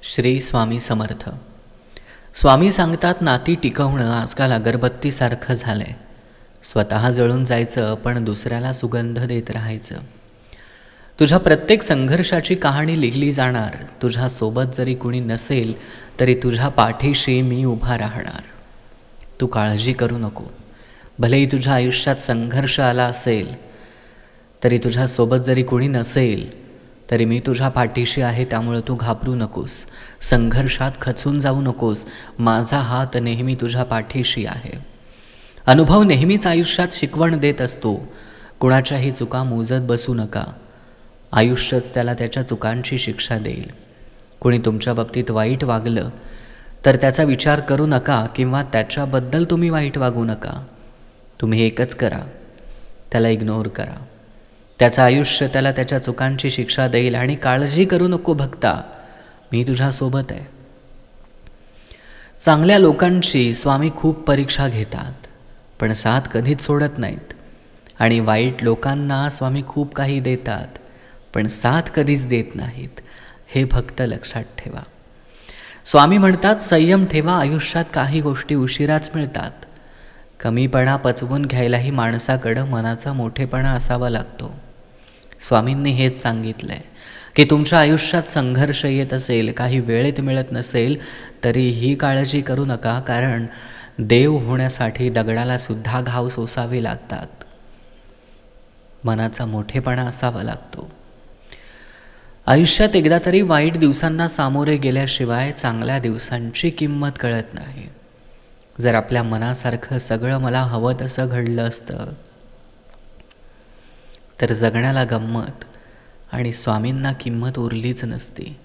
श्री स्वामी समर्थ. स्वामी सांगतात, नाती टिकवणं आजकाल अगरबत्तीसारखं झालं आहे. स्वतः जळून जायचं पण दुसऱ्याला सुगंध देत राहायचं. तुझ्या प्रत्येक संघर्षाची कहाणी लिहिली जाणार. तुझ्यासोबत जरी कुणी नसेल तरी तुझ्या पाठीशी मी उभा राहणार. तू काळजी करू नको. भलेही तुझ्या आयुष्यात संघर्ष आला असेल तरी तुझ्यासोबत जरी कुणी नसेल तरी मी तुझ्या पाठीशी आहे. त्यामुळे तू घाबरू नकोस, संघर्षात खचून जाऊ नकोस. माझा हात नेहमी तुझ्या पाठीशी आहे. अनुभव नेहमीच आयुष्यात शिकवण देत असतो. कुणाच्याही चुका मोजत बसू नका. आयुष्यच त्याला त्याच्या चुकांची शिक्षा देईल. कुणी तुमच्या बाबतीत वाईट वागलं तर त्याचा विचार करू नका किंवा त्याच्याबद्दल तुम्ही वाईट वागू नका. तुम्ही एकच करा, त्याला इग्नोर करा. त्याचं आयुष्य त्याला त्याच्या चुकांची शिक्षा देईल. आणि काळजी करू नको भक्ता, मी तुझ्यासोबत आहे. चांगल्या लोकांची स्वामी खूप परीक्षा घेतात पण साथ कधीच सोडत नाहीत. आणि वाईट लोकांना स्वामी खूप काही देतात पण साथ कधीच देत नाहीत. हे फक्त लक्षात ठेवा. स्वामी म्हणतात, संयम ठेवा. आयुष्यात काही गोष्टी उशिराच मिळतात. कमीपणा पचवून घ्यायलाही माणसाकडं मनाचा मोठेपणा असावा लागतो. स्वामींनी हेच सांगितलं आहे की तुमच्या आयुष्यात संघर्ष येत असेल, काही वेळेत मिळत नसेल तरीही काळजी करू नका. कारण देव होण्यासाठी दगडाला सुद्धा घाव सोसावे लागतात. मनाचा मोठेपणा असावा लागतो. आयुष्यात एकदा तरी वाईट दिवसांना सामोरे गेल्याशिवाय चांगल्या दिवसांची किंमत कळत नाही. जर आपल्या मनासारखं सगळं मला हवं तसं घडलं असतं तर जगण्याला गंमत आणि स्वामींना किंमत उरलीच नसती.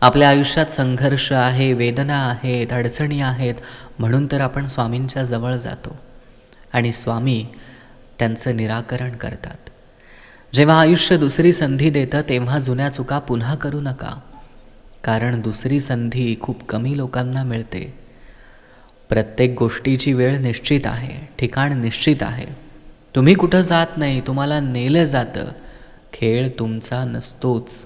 आपल्या आयुष्यात संघर्ष आहे, वेदना आहेत, अडचणी आहेत, म्हणून तर आपण स्वामींच्या जवळ जातो आणि स्वामी त्यांचं निराकरण करतात. जेव्हा आयुष्य दुसरी संधी देतं तेव्हा जुन्या चुका पुन्हा करू नका. कारण दुसरी संधी खूप कमी लोकांना मिळते. प्रत्येक गोष्टीची वेळ निश्चित आहे, ठिकाण निश्चित आहे. तुम्ही कुठं जात नाही, तुम्हाला नेलं जातं. खेळ तुमचा नसतोच.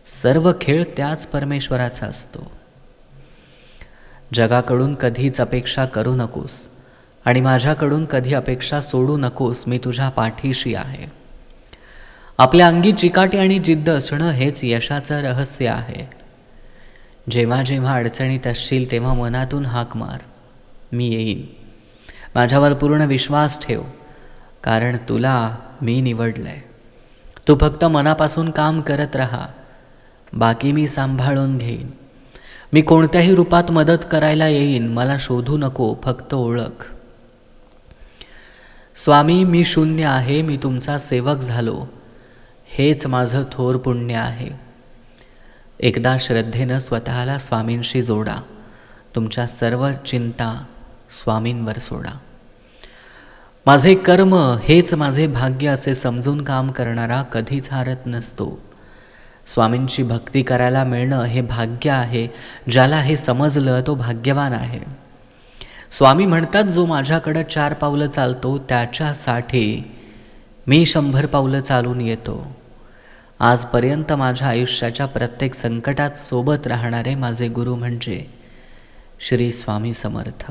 सर्व खेळ त्याच परमेश्वराचा असतो. जगाकडून कधीच अपेक्षा करू नकोस आणि माझ्याकडून कधी अपेक्षा सोडू नकोस. मी तुझ्या पाठीशी आहे. आपल्या अंगी चिकाटी आणि जिद्द असणं हेच यशाचं रहस्य आहे. जेव्हा जेव्हा अडचणीत असशील तेव्हा मनातून हाक मार, मी येईन. माझ्यावर पूर्ण विश्वास ठेव, कारण तुला मी निवडलंय. तू फक्त मनापासून काम करत राहा, बाकी मी सांभाळून घेईन. मी कोणत्याही रूपात मदत करायला येईन. मला शोधू नको, फक्त ओळख. स्वामी, मी शून्य आहे, मी तुमचा सेवक झालो. हेच माझं थोर पुण्य आहे. एकदा श्रद्धेनं स्वतःला स्वामींशी जोडा. तुमच्या सर्व चिंता स्वामींवर सोडा. माझे कर्म हेच माझे भाग्य असे समजून काम करणारा कधीच हारत नसतो. स्वामींची भक्ती करायला मिळणं हे भाग्य आहे. ज्याला हे समजलं तो भाग्यवान आहे. स्वामी म्हणतात, जो माझ्याकडं 4 पावलं चालतो त्याच्यासाठी मी 100 पावलं चालून येतो. आजपर्यंत माझ्या आयुष्याच्या प्रत्येक संकटात सोबत राहणारे माझे गुरु म्हणजे श्री स्वामी समर्थ.